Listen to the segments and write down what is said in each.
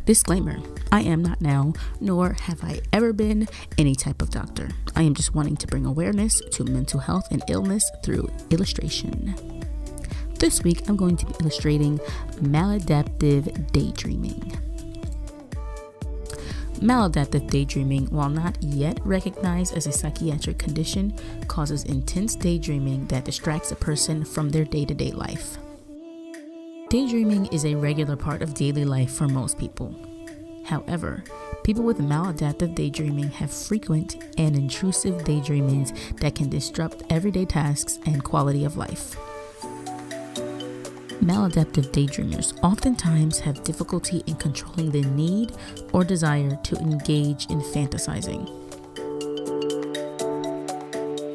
Disclaimer, I am not now, nor have I ever been, any type of doctor. I am just wanting to bring awareness to mental health and illness through illustration. This week, I'm going to be illustrating maladaptive daydreaming. Maladaptive daydreaming, while not yet recognized as a psychiatric condition, causes intense daydreaming that distracts a person from their day-to-day life. Daydreaming is a regular part of daily life for most people. However, people with maladaptive daydreaming have frequent and intrusive daydreamings that can disrupt everyday tasks and quality of life. Maladaptive daydreamers oftentimes have difficulty in controlling the need or desire to engage in fantasizing.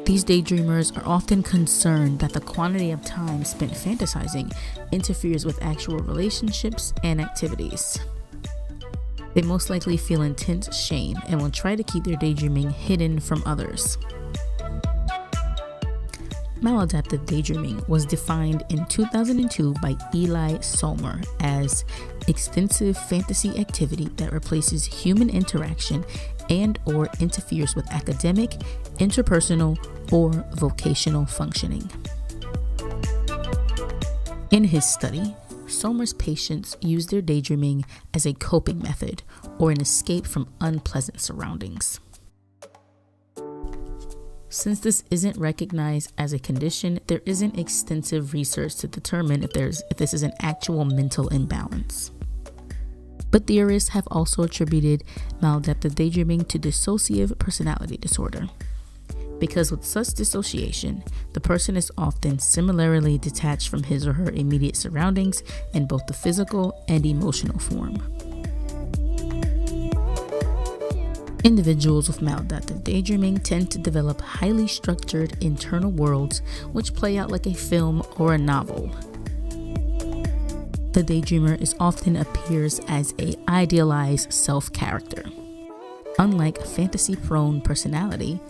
These daydreamers are often concerned that the quantity of time spent fantasizing interferes with actual relationships and activities. They most likely feel intense shame and will try to keep their daydreaming hidden from others. Maladaptive daydreaming was defined in 2002 by Eli Sommer as extensive fantasy activity that replaces human interaction and or interferes with academic, interpersonal, or vocational functioning. In his study, Sommer's patients used their daydreaming as a coping method or an escape from unpleasant surroundings. Since this isn't recognized as a condition, there isn't extensive research to determine if this is an actual mental imbalance. But theorists have also attributed maladaptive daydreaming to dissociative personality disorder, because with such dissociation, the person is often similarly detached from his or her immediate surroundings in both the physical and emotional form. Individuals with maladaptive daydreaming tend to develop highly structured internal worlds which play out like a film or a novel. The daydreamer often appears as an idealized self-character. Unlike fantasy-prone personality,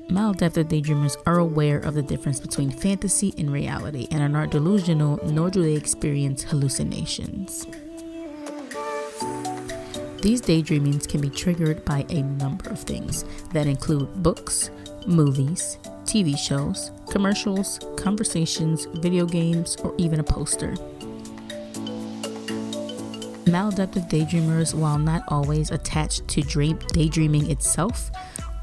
maladaptive daydreamers are aware of the difference between fantasy and reality and are not delusional, nor do they experience hallucinations. These daydreamings can be triggered by a number of things that include books, movies, TV shows, commercials, conversations, video games, or even a poster. Maladaptive daydreamers, while not always attached to daydreaming itself,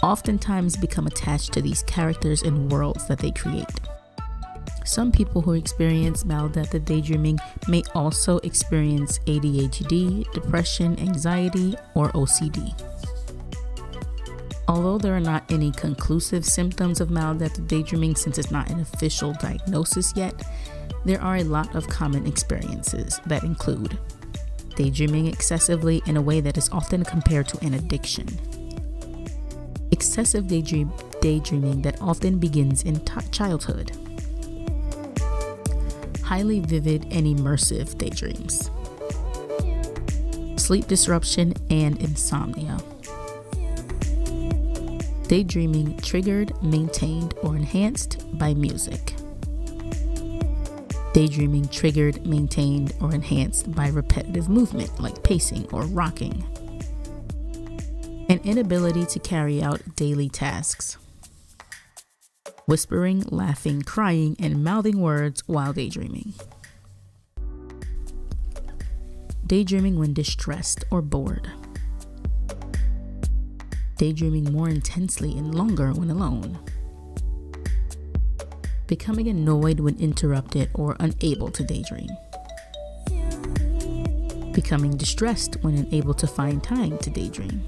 oftentimes become attached to these characters and worlds that they create. Some people who experience maladaptive daydreaming may also experience ADHD, depression, anxiety, or OCD. Although there are not any conclusive symptoms of maladaptive daydreaming since it's not an official diagnosis yet, there are a lot of common experiences that include daydreaming excessively in a way that is often compared to an addiction, excessive daydreaming that often begins in childhood, highly vivid and immersive daydreams, sleep disruption and insomnia, daydreaming triggered, maintained, or enhanced by music, daydreaming triggered, maintained, or enhanced by repetitive movement like pacing or rocking, an inability to carry out daily tasks, whispering, laughing, crying, and mouthing words while daydreaming, daydreaming when distressed or bored, daydreaming more intensely and longer when alone, becoming annoyed when interrupted or unable to daydream, becoming distressed when unable to find time to daydream,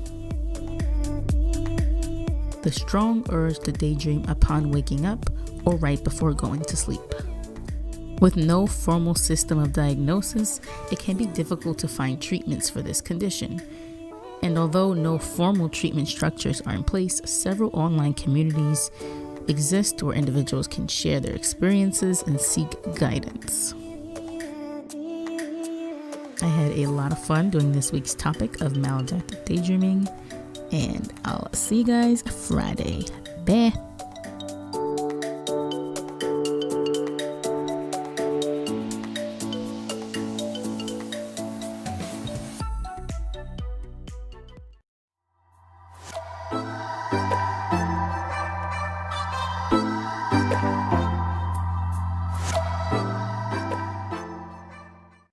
the strong urge to daydream upon waking up or right before going to sleep. With no formal system of diagnosis, it can be difficult to find treatments for this condition. And although no formal treatment structures are in place, several online communities exist where individuals can share their experiences and seek guidance. I had a lot of fun doing this week's topic of maladaptive daydreaming, and I'll see you guys Friday. Bye.